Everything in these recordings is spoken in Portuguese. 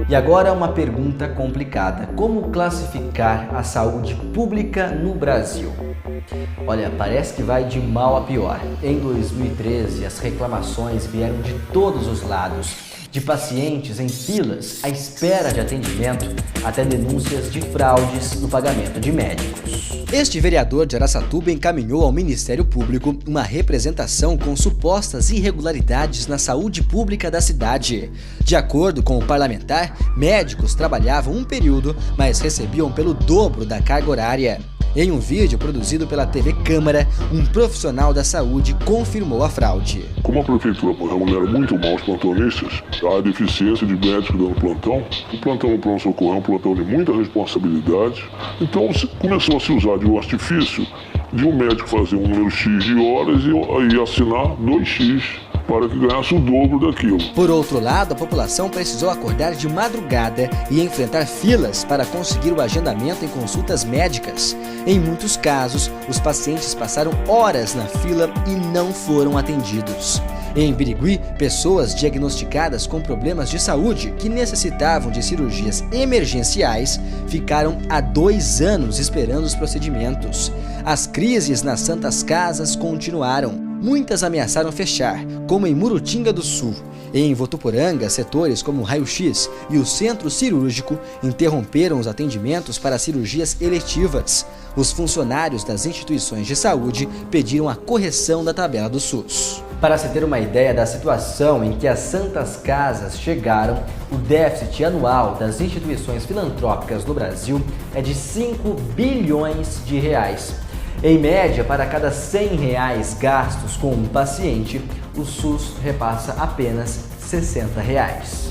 E agora uma pergunta complicada: como classificar a saúde pública no Brasil? Olha, parece que vai de mal a pior. Em 2013, as reclamações vieram de todos os lados, de pacientes em filas à espera de atendimento, até denúncias de fraudes no pagamento de médicos. Este vereador de Araçatuba encaminhou ao Ministério Público uma representação com supostas irregularidades na saúde pública da cidade. De acordo com o parlamentar, médicos trabalhavam um período, mas recebiam pelo dobro da carga horária. Em um vídeo produzido pela TV Câmara, um profissional da saúde confirmou a fraude. Como a prefeitura remunera muito mal os plantonistas, há deficiência de médicos dando plantão. O plantão no pronto-socorro é um plantão de muita responsabilidade. Então começou a se usar de um artifício de um médico fazer um número X de horas e assinar 2X. Para que ganhasse o dobro daquilo. Por outro lado, a população precisou acordar de madrugada e enfrentar filas para conseguir o agendamento em consultas médicas. Em muitos casos, os pacientes passaram horas na fila e não foram atendidos. Em Birigui, pessoas diagnosticadas com problemas de saúde que necessitavam de cirurgias emergenciais ficaram há 2 anos esperando os procedimentos. As crises nas Santas Casas continuaram. Muitas ameaçaram fechar, como em Murutinga do Sul. Em Votuporanga, setores como o raio-x e o centro cirúrgico interromperam os atendimentos para cirurgias eletivas. Os funcionários das instituições de saúde pediram a correção da tabela do SUS. Para se ter uma ideia da situação em que as Santas Casas chegaram, o déficit anual das instituições filantrópicas no Brasil é de 5 bilhões de reais. Em média, para cada R$100 gastos com um paciente, o SUS repassa apenas R$60.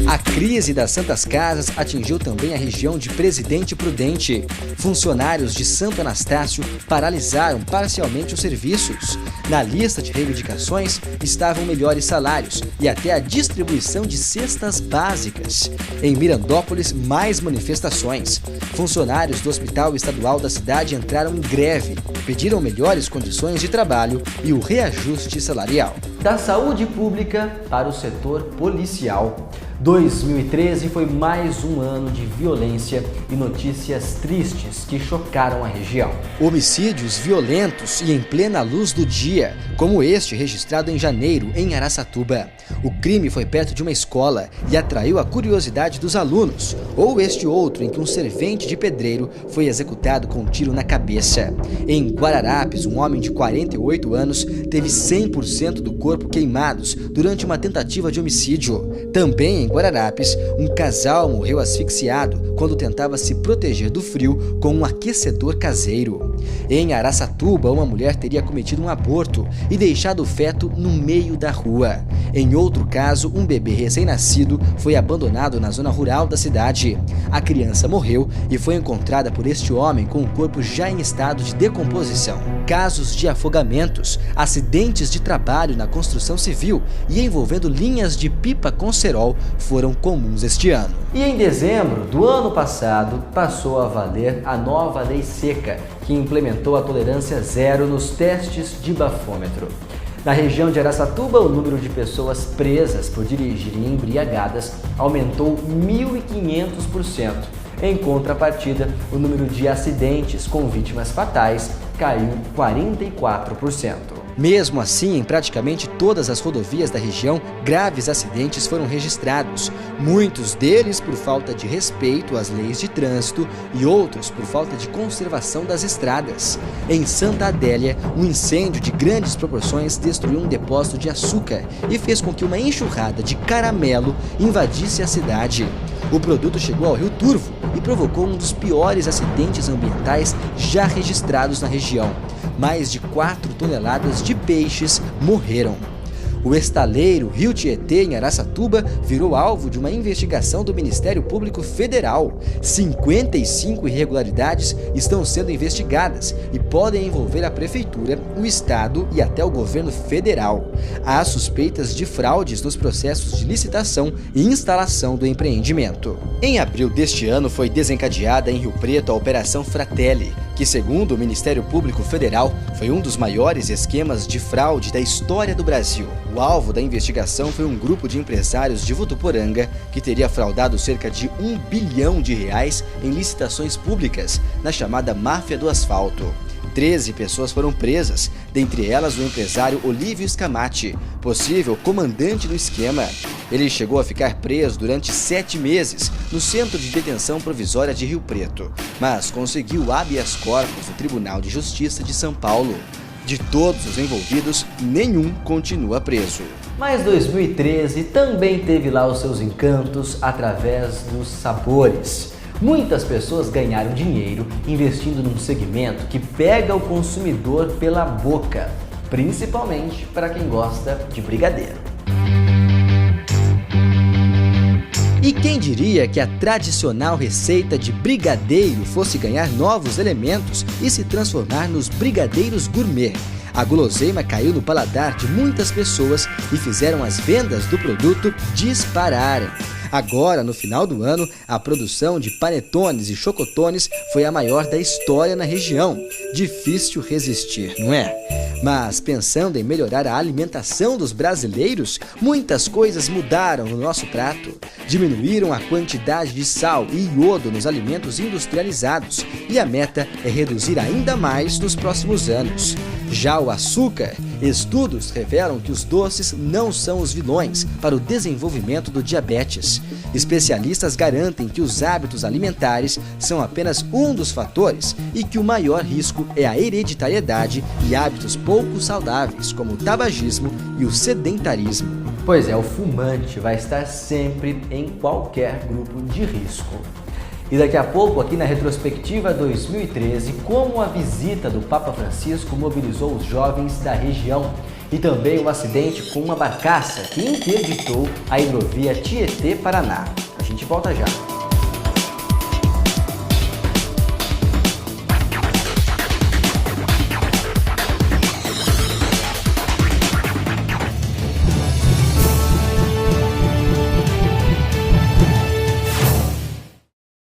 A crise das Santas Casas atingiu também a região de Presidente Prudente. Funcionários de Santo Anastácio paralisaram parcialmente os serviços. Na lista de reivindicações estavam melhores salários e até a distribuição de cestas básicas. Em Mirandópolis, mais manifestações. Funcionários do Hospital Estadual da cidade entraram em greve, pediram melhores condições de trabalho e o reajuste salarial. Da saúde pública para o setor policial. 2013 foi mais um ano de violência e notícias tristes que chocaram a região. Homicídios violentos e em plena luz do dia, como este registrado em janeiro em Araçatuba. O crime foi perto de uma escola e atraiu a curiosidade dos alunos, ou este outro em que um servente de pedreiro foi executado com um tiro na cabeça. Em Guararapes, um homem de 48 anos teve 100% do corpo queimados durante uma tentativa de homicídio. Também em Guararapes, um casal morreu asfixiado quando tentava se proteger do frio com um aquecedor caseiro. Em Araçatuba, uma mulher teria cometido um aborto e deixado o feto no meio da rua. Em outro caso, um bebê recém-nascido foi abandonado na zona rural da cidade. A criança morreu e foi encontrada por este homem com o corpo já em estado de decomposição. Casos de afogamentos, acidentes de trabalho na construção civil e envolvendo linhas de pipa com cerol foram comuns este ano. E em dezembro do ano passado, passou a valer a nova lei seca, que implementou a tolerância zero nos testes de bafômetro. Na região de Araçatuba, o número de pessoas presas por dirigirem embriagadas aumentou 1.500%. Em contrapartida, o número de acidentes com vítimas fatais caiu 44%. Mesmo assim, em praticamente todas as rodovias da região, graves acidentes foram registrados, muitos deles por falta de respeito às leis de trânsito e outros por falta de conservação das estradas. Em Santa Adélia, um incêndio de grandes proporções destruiu um depósito de açúcar e fez com que uma enxurrada de caramelo invadisse a cidade. O produto chegou ao Rio Turvo e provocou um dos piores acidentes ambientais já registrados na região. Mais de 4 toneladas de peixes morreram. O estaleiro Rio Tietê, em Araçatuba, virou alvo de uma investigação do Ministério Público Federal. 55 irregularidades estão sendo investigadas e podem envolver a Prefeitura, o Estado e até o governo federal. Há suspeitas de fraudes nos processos de licitação e instalação do empreendimento. Em abril deste ano foi desencadeada em Rio Preto a Operação Fratelli, que, segundo o Ministério Público Federal, foi um dos maiores esquemas de fraude da história do Brasil. O alvo da investigação foi um grupo de empresários de Votuporanga que teria fraudado cerca de R$1 bilhão em licitações públicas, na chamada máfia do asfalto. 13 pessoas foram presas, dentre elas o empresário Olívio Scamatti, possível comandante do esquema. Ele chegou a ficar preso durante 7 meses no Centro de Detenção Provisória de Rio Preto, mas conseguiu habeas corpus no Tribunal de Justiça de São Paulo. De todos os envolvidos, nenhum continua preso. Mas 2013 também teve lá os seus encantos através dos sabores. Muitas pessoas ganharam dinheiro investindo num segmento que pega o consumidor pela boca, principalmente para quem gosta de brigadeiro. E quem diria que a tradicional receita de brigadeiro fosse ganhar novos elementos e se transformar nos brigadeiros gourmet? A guloseima caiu no paladar de muitas pessoas e fizeram as vendas do produto dispararem. Agora, no final do ano, a produção de panetones e chocotones foi a maior da história na região. Difícil resistir, não é? Mas pensando em melhorar a alimentação dos brasileiros, muitas coisas mudaram no nosso prato. Diminuíram a quantidade de sal e iodo nos alimentos industrializados e a meta é reduzir ainda mais nos próximos anos. Já o açúcar, estudos revelam que os doces não são os vilões para o desenvolvimento do diabetes. Especialistas garantem que os hábitos alimentares são apenas um dos fatores e que o maior risco é a hereditariedade e hábitos pouco saudáveis, como o tabagismo e o sedentarismo. Pois é, o fumante vai estar sempre em qualquer grupo de risco. E daqui a pouco, aqui na Retrospectiva 2013, como a visita do Papa Francisco mobilizou os jovens da região e também o acidente com uma barcaça que interditou a hidrovia Tietê-Paraná. A gente volta já.